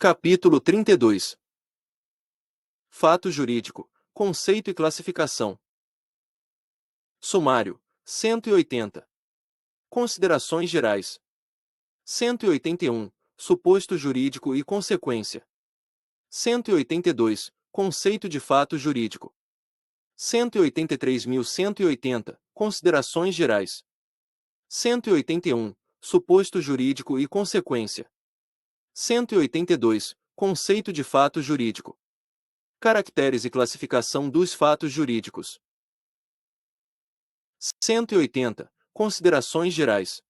Capítulo 32. Fato jurídico, conceito e classificação. Sumário, 180. Considerações gerais. 181. Suposto jurídico e consequência. 182. Conceito de fato jurídico. 183.180. Considerações gerais. 181. Suposto jurídico e consequência. 182. Conceito de fato jurídico. Caracteres e classificação dos fatos jurídicos. 180. Considerações gerais.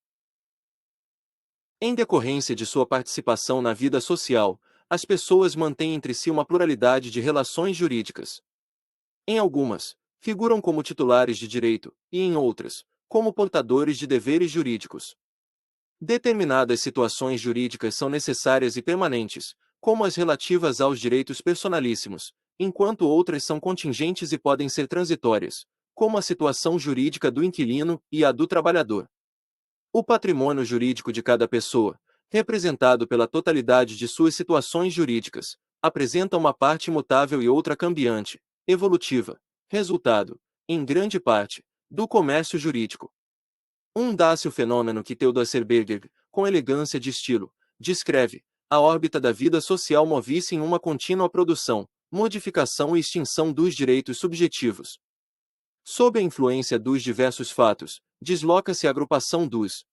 Em decorrência de sua participação na vida social, as pessoas mantêm entre si uma pluralidade de relações jurídicas. Em algumas, figuram como titulares de direito, e em outras, como portadores de deveres jurídicos. Determinadas situações jurídicas são necessárias e permanentes, como as relativas aos direitos personalíssimos, enquanto outras são contingentes e podem ser transitórias, como a situação jurídica do inquilino e a do trabalhador. O patrimônio jurídico de cada pessoa, representado pela totalidade de suas situações jurídicas, apresenta uma parte imutável e outra cambiante, evolutiva, resultado, em grande parte, do comércio jurídico. Dá-se o fenômeno que Theodor Serberger, com elegância de estilo, descreve: a órbita da vida social move-se em uma contínua produção, modificação e extinção dos direitos subjetivos. Sob a influência dos diversos fatos, desloca-se a agrupação dos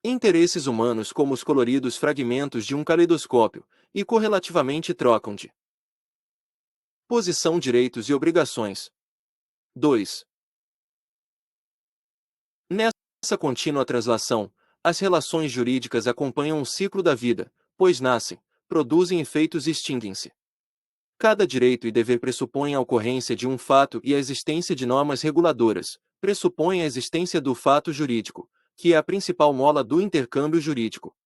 interesses humanos como os coloridos fragmentos de um caleidoscópio, e correlativamente trocam de posição direitos e obrigações. 2. Nessa contínua translação, as relações jurídicas acompanham o ciclo da vida, pois nascem, produzem efeitos e extinguem-se. Cada direito e dever pressupõe a ocorrência de um fato e a existência de normas reguladoras, pressupõe a existência do fato jurídico, que é a principal mola do intercâmbio jurídico.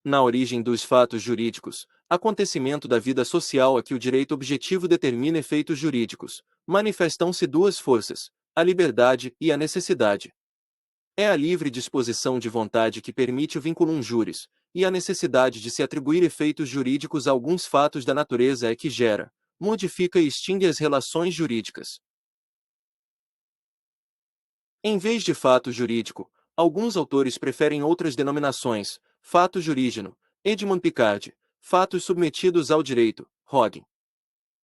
Na origem dos fatos jurídicos, acontecimento da vida social a que o direito objetivo determina efeitos jurídicos, manifestam-se duas forças, a liberdade e a necessidade. É a livre disposição de vontade que permite o vinculum juris, e a necessidade de se atribuir efeitos jurídicos a alguns fatos da natureza é que gera, modifica e extingue as relações jurídicas. Em vez de fato jurídico, alguns autores preferem outras denominações: fato jurígeno, Edmond Picard, fatos submetidos ao direito, Roggen.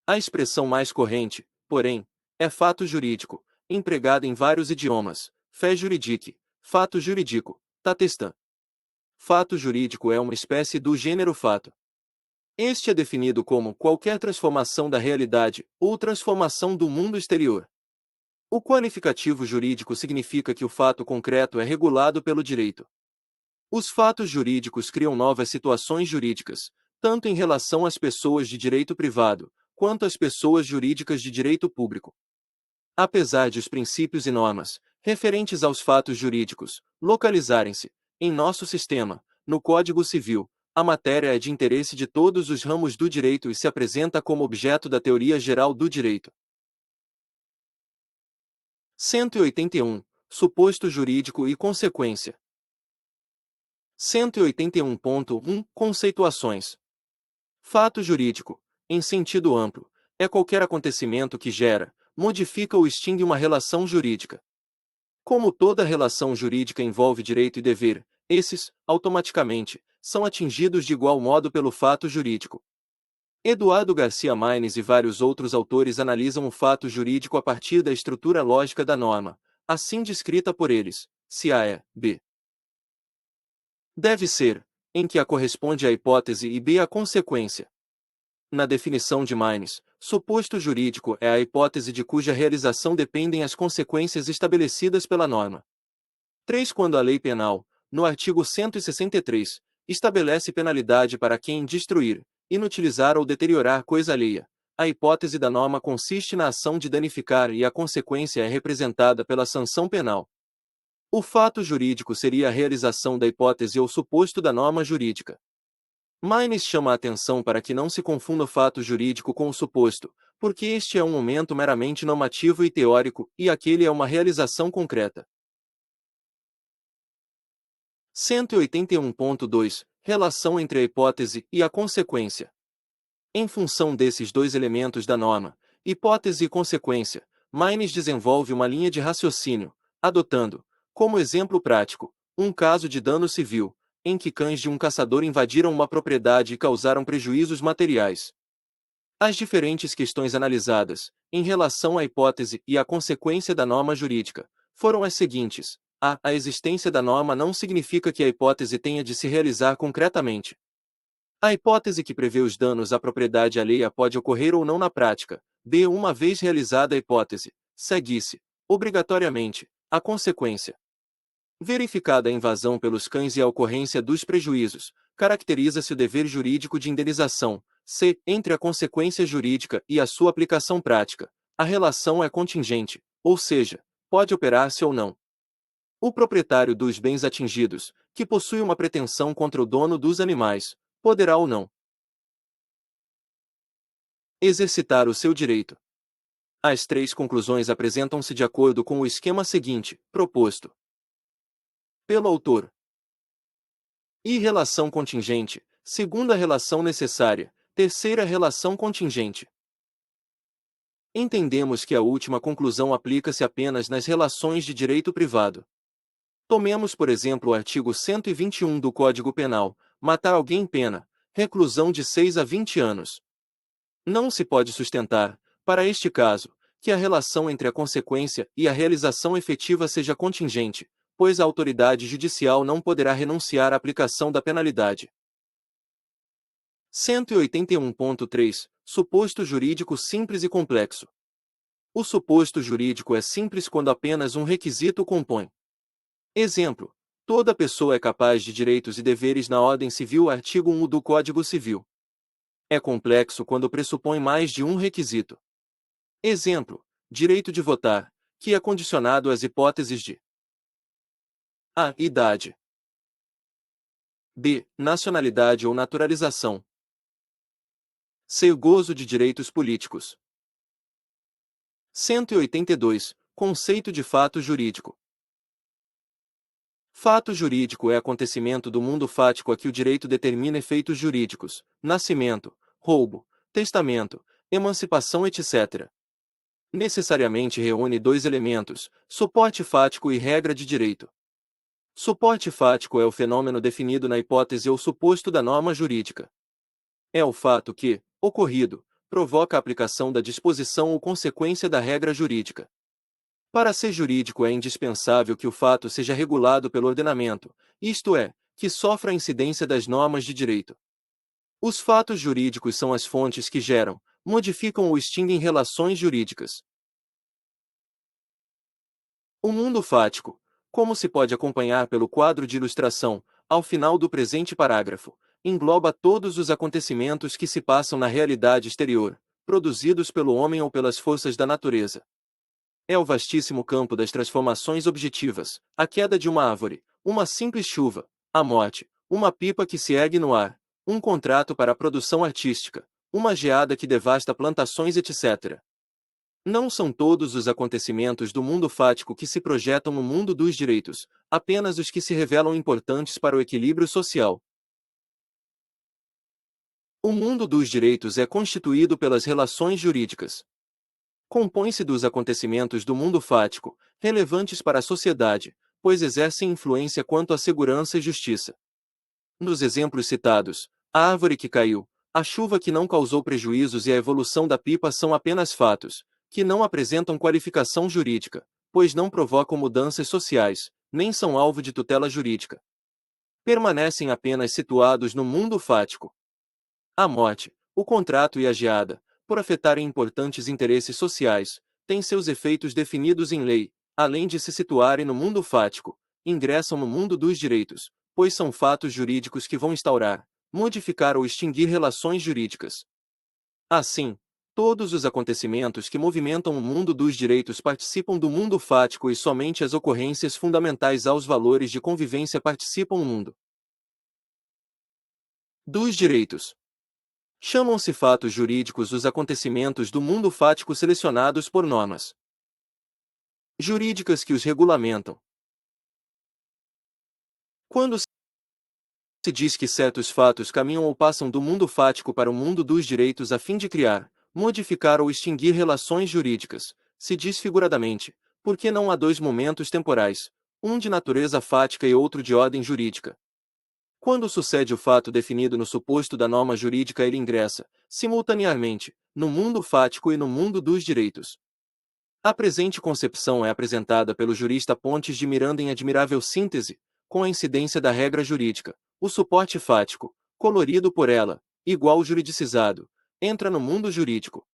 A expressão mais corrente, porém, é fato jurídico, empregada em vários idiomas: fait juridique, fato jurídico, tatestan. Fato jurídico é uma espécie do gênero fato. Este é definido como qualquer transformação da realidade ou transformação do mundo exterior. O qualificativo jurídico significa que o fato concreto é regulado pelo direito. Os fatos jurídicos criam novas situações jurídicas, tanto em relação às pessoas de direito privado, quanto às pessoas jurídicas de direito público. Apesar de os princípios e normas, referentes aos fatos jurídicos, localizarem-se, em nosso sistema, no Código Civil, a matéria é de interesse de todos os ramos do direito e se apresenta como objeto da teoria geral do direito. 181. Suposto jurídico e consequência. 181.1 Conceituações. Fato jurídico, em sentido amplo, é qualquer acontecimento que gera, modifica ou extingue uma relação jurídica. Como toda relação jurídica envolve direito e dever, esses, automaticamente, são atingidos de igual modo pelo fato jurídico. Eduardo Garcia Marques e vários outros autores analisam o fato jurídico a partir da estrutura lógica da norma, assim descrita por eles: se A é, B deve ser, em que A corresponde à hipótese e B à consequência. Na definição de Marques, suposto jurídico é a hipótese de cuja realização dependem as consequências estabelecidas pela norma. 3. Quando a lei penal, no artigo 163, estabelece penalidade para quem destruir, inutilizar ou deteriorar coisa alheia, a hipótese da norma consiste na ação de danificar e a consequência é representada pela sanção penal. O fato jurídico seria a realização da hipótese ou suposto da norma jurídica. Marques chama a atenção para que não se confunda o fato jurídico com o suposto, porque este é um momento meramente normativo e teórico, e aquele é uma realização concreta. 181.2 Relação entre a hipótese e a consequência. Em função desses dois elementos da norma, hipótese e consequência, Maynes desenvolve uma linha de raciocínio, adotando, como exemplo prático, um caso de dano civil, em que cães de um caçador invadiram uma propriedade e causaram prejuízos materiais. As diferentes questões analisadas, em relação à hipótese e à consequência da norma jurídica, foram as seguintes. A existência da norma não significa que a hipótese tenha de se realizar concretamente. A hipótese que prevê os danos à propriedade alheia pode ocorrer ou não na prática. B. Uma vez realizada a hipótese, segue-se, obrigatoriamente, a consequência. Verificada a invasão pelos cães e a ocorrência dos prejuízos, caracteriza-se o dever jurídico de indenização. C. Entre a consequência jurídica e a sua aplicação prática, a relação é contingente, ou seja, pode operar-se ou não. O proprietário dos bens atingidos, que possui uma pretensão contra o dono dos animais, poderá ou não exercitar o seu direito. As três conclusões apresentam-se de acordo com o esquema seguinte, proposto pelo autor. E relação contingente, segunda relação necessária, terceira relação contingente. Entendemos que a última conclusão aplica-se apenas nas relações de direito privado. Tomemos, por exemplo, o artigo 121 do Código Penal, matar alguém pena, reclusão de 6 a 20 anos. Não se pode sustentar, para este caso, que a relação entre a consequência e a realização efetiva seja contingente, pois a autoridade judicial não poderá renunciar à aplicação da penalidade. 181.3 Suposto jurídico simples e complexo. O suposto jurídico é simples quando apenas um requisito o compõe. Exemplo: toda pessoa é capaz de direitos e deveres na ordem civil, artigo 1 do Código Civil. É complexo quando pressupõe mais de um requisito. Exemplo: direito de votar, que é condicionado às hipóteses de a. Idade. B. Nacionalidade ou naturalização. C. Gozo de direitos políticos. 182. Conceito de fato jurídico. Fato jurídico é acontecimento do mundo fático a que o direito determina efeitos jurídicos, nascimento, roubo, testamento, emancipação, etc. Necessariamente reúne dois elementos, suporte fático e regra de direito. Suporte fático é o fenômeno definido na hipótese ou suposto da norma jurídica. É o fato que, ocorrido, provoca a aplicação da disposição ou consequência da regra jurídica. Para ser jurídico é indispensável que o fato seja regulado pelo ordenamento, isto é, que sofra a incidência das normas de direito. Os fatos jurídicos são as fontes que geram, modificam ou extinguem relações jurídicas. O mundo fático, como se pode acompanhar pelo quadro de ilustração, ao final do presente parágrafo, engloba todos os acontecimentos que se passam na realidade exterior, produzidos pelo homem ou pelas forças da natureza. É o vastíssimo campo das transformações objetivas, a queda de uma árvore, uma simples chuva, a morte, uma pipa que se ergue no ar, um contrato para a produção artística, uma geada que devasta plantações, etc. Não são todos os acontecimentos do mundo fático que se projetam no mundo dos direitos, apenas os que se revelam importantes para o equilíbrio social. O mundo dos direitos é constituído pelas relações jurídicas. Compõe-se dos acontecimentos do mundo fático, relevantes para a sociedade, pois exercem influência quanto à segurança e justiça. Nos exemplos citados, a árvore que caiu, a chuva que não causou prejuízos e a evolução da pipa são apenas fatos, que não apresentam qualificação jurídica, pois não provocam mudanças sociais, nem são alvo de tutela jurídica. Permanecem apenas situados no mundo fático. A morte, o contrato e a geada, por afetarem importantes interesses sociais, têm seus efeitos definidos em lei, além de se situarem no mundo fático, ingressam no mundo dos direitos, pois são fatos jurídicos que vão instaurar, modificar ou extinguir relações jurídicas. Assim, todos os acontecimentos que movimentam o mundo dos direitos participam do mundo fático e somente as ocorrências fundamentais aos valores de convivência participam do mundo dos direitos. Chamam-se fatos jurídicos os acontecimentos do mundo fático selecionados por normas jurídicas que os regulamentam. Quando Se diz que certos fatos caminham ou passam do mundo fático para o mundo dos direitos a fim de criar, modificar ou extinguir relações jurídicas, se diz figuradamente, porque não há dois momentos temporais, um de natureza fática e outro de ordem jurídica. Quando sucede o fato definido no suposto da norma jurídica, ele ingressa, simultaneamente, no mundo fático e no mundo dos direitos. A presente concepção é apresentada pelo jurista Pontes de Miranda em admirável síntese, com a incidência da regra jurídica, o suporte fático, colorido por ela, igual juridicizado, entra no mundo jurídico.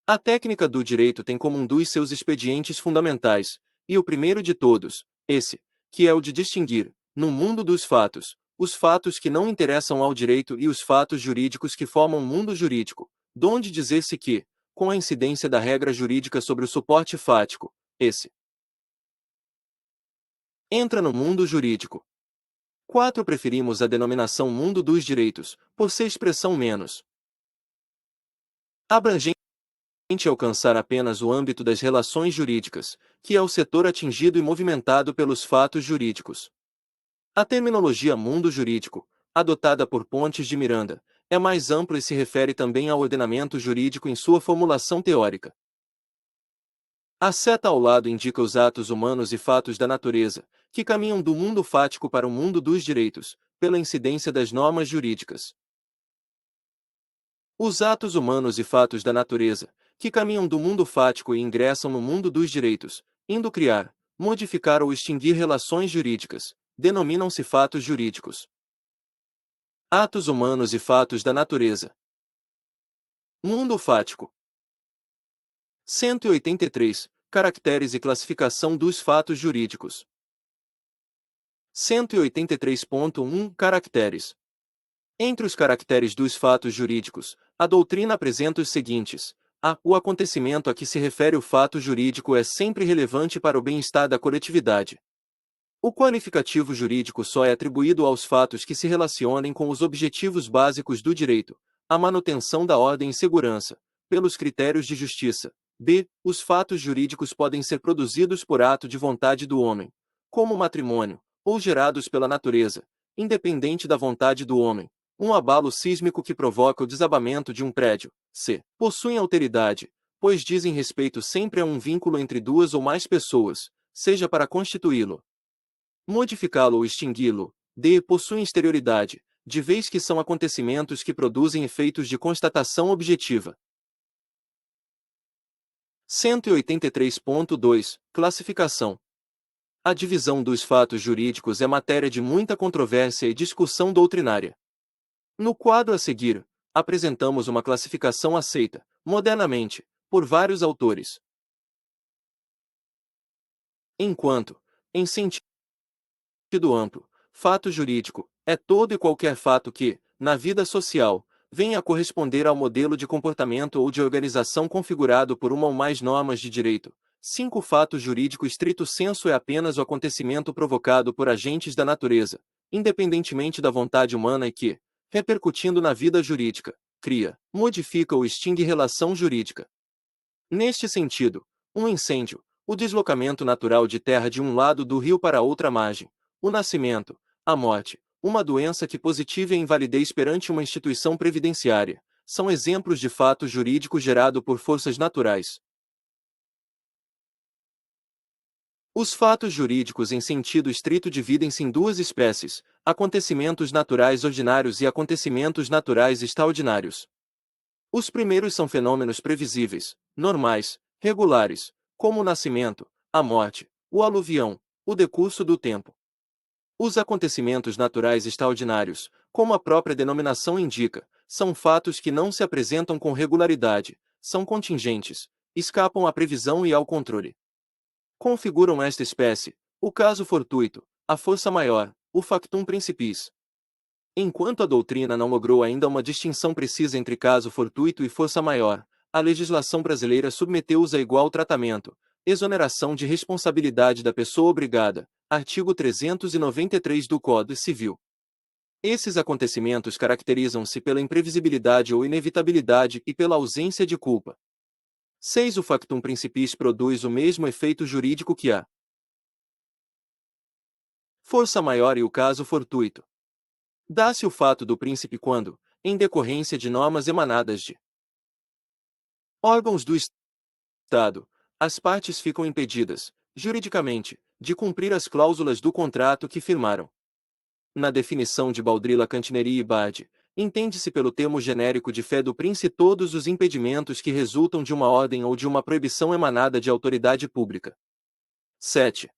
A técnica do direito tem como um dos seus expedientes fundamentais, e o primeiro de todos, esse, que é o de distinguir, no mundo dos fatos, os fatos que não interessam ao direito e os fatos jurídicos que formam o mundo jurídico, donde dizer-se que, com a incidência da regra jurídica sobre o suporte fático, esse entra no mundo jurídico. 4. Preferimos a denominação mundo dos direitos, por ser expressão menos abrangente alcançar apenas o âmbito das relações jurídicas, que é o setor atingido e movimentado pelos fatos jurídicos. A terminologia mundo jurídico, adotada por Pontes de Miranda, é mais ampla e se refere também ao ordenamento jurídico em sua formulação teórica. A seta ao lado indica os atos humanos e fatos da natureza, que caminham do mundo fático para o mundo dos direitos, pela incidência das normas jurídicas. Os atos humanos e fatos da natureza, que caminham do mundo fático e ingressam no mundo dos direitos, indo criar, modificar ou extinguir relações jurídicas, denominam-se fatos jurídicos. Atos humanos e fatos da natureza. Mundo fático. 183. Caracteres e classificação dos fatos jurídicos. 183.1 Caracteres. Entre os caracteres dos fatos jurídicos, a doutrina apresenta os seguintes. A. O acontecimento a que se refere o fato jurídico é sempre relevante para o bem-estar da coletividade. O qualificativo jurídico só é atribuído aos fatos que se relacionem com os objetivos básicos do direito, a manutenção da ordem e segurança, pelos critérios de justiça. B. Os fatos jurídicos podem ser produzidos por ato de vontade do homem, como o matrimônio, ou gerados pela natureza, independente da vontade do homem. Um abalo sísmico que provoca o desabamento de um prédio. C. Possuem alteridade, pois dizem respeito sempre a um vínculo entre duas ou mais pessoas, seja para constituí-lo, modificá-lo ou extingui-lo. D. Possuem exterioridade, de vez que são acontecimentos que produzem efeitos de constatação objetiva. 183.2 Classificação. A divisão dos fatos jurídicos é matéria de muita controvérsia e discussão doutrinária. No quadro a seguir, apresentamos uma classificação aceita, modernamente, por vários autores. Enquanto, em sentido amplo, fato jurídico é todo e qualquer fato que, na vida social, venha a corresponder ao modelo de comportamento ou de organização configurado por uma ou mais normas de direito. 5. Fato jurídico estrito sensu é apenas o acontecimento provocado por agentes da natureza, independentemente da vontade humana e que, repercutindo na vida jurídica, cria, modifica ou extingue relação jurídica. Neste sentido, um incêndio, o deslocamento natural de terra de um lado do rio para outra margem, o nascimento, a morte, uma doença que positive a invalidez perante uma instituição previdenciária, são exemplos de fato jurídico gerado por forças naturais. Os fatos jurídicos em sentido estrito dividem-se em duas espécies: acontecimentos naturais ordinários e acontecimentos naturais extraordinários. Os primeiros são fenômenos previsíveis, normais, regulares, como o nascimento, a morte, o aluvião, o decurso do tempo. Os acontecimentos naturais extraordinários, como a própria denominação indica, são fatos que não se apresentam com regularidade, são contingentes, escapam à previsão e ao controle. Configuram esta espécie o caso fortuito, a força maior, o factum principis. Enquanto a doutrina não logrou ainda uma distinção precisa entre caso fortuito e força maior, a legislação brasileira submeteu-os a igual tratamento. Exoneração de responsabilidade da pessoa obrigada, artigo 393 do Código Civil. Esses acontecimentos caracterizam-se pela imprevisibilidade ou inevitabilidade e pela ausência de culpa. 6. O factum principis produz o mesmo efeito jurídico que a força maior e o caso fortuito. Dá-se o fato do príncipe quando, em decorrência de normas emanadas de órgãos do Estado, as partes ficam impedidas, juridicamente, de cumprir as cláusulas do contrato que firmaram. Na definição de Baudrillard, Cantineri e Bard, entende-se pelo termo genérico de fé do príncipe todos os impedimentos que resultam de uma ordem ou de uma proibição emanada de autoridade pública. 7.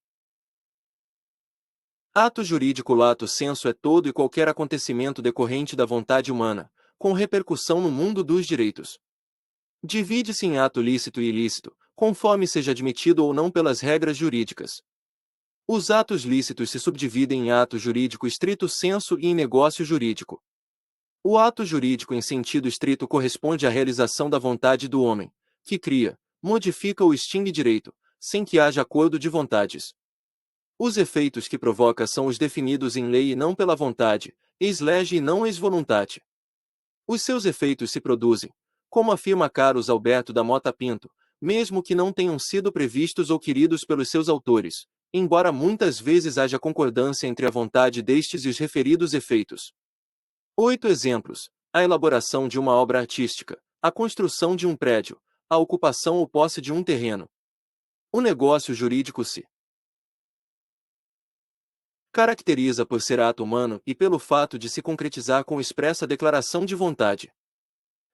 Ato jurídico. Lato sensu é todo e qualquer acontecimento decorrente da vontade humana, com repercussão no mundo dos direitos. Divide-se em ato lícito e ilícito, conforme seja admitido ou não pelas regras jurídicas. Os atos lícitos se subdividem em ato jurídico estrito sensu e em negócio jurídico. O ato jurídico em sentido estrito corresponde à realização da vontade do homem, que cria, modifica ou extingue direito, sem que haja acordo de vontades. Os efeitos que provoca são os definidos em lei e não pela vontade, ex lege e não ex voluntate. Os seus efeitos se produzem, como afirma Carlos Alberto da Mota Pinto, mesmo que não tenham sido previstos ou queridos pelos seus autores, embora muitas vezes haja concordância entre a vontade destes e os referidos efeitos. 8 exemplos: a elaboração de uma obra artística, a construção de um prédio, a ocupação ou posse de um terreno. O negócio jurídico se caracteriza por ser ato humano e pelo fato de se concretizar com expressa declaração de vontade.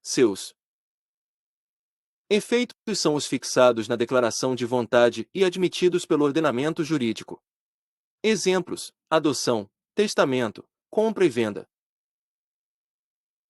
Seus efeitos são os fixados na declaração de vontade e admitidos pelo ordenamento jurídico. Exemplos: adoção, testamento, compra e venda.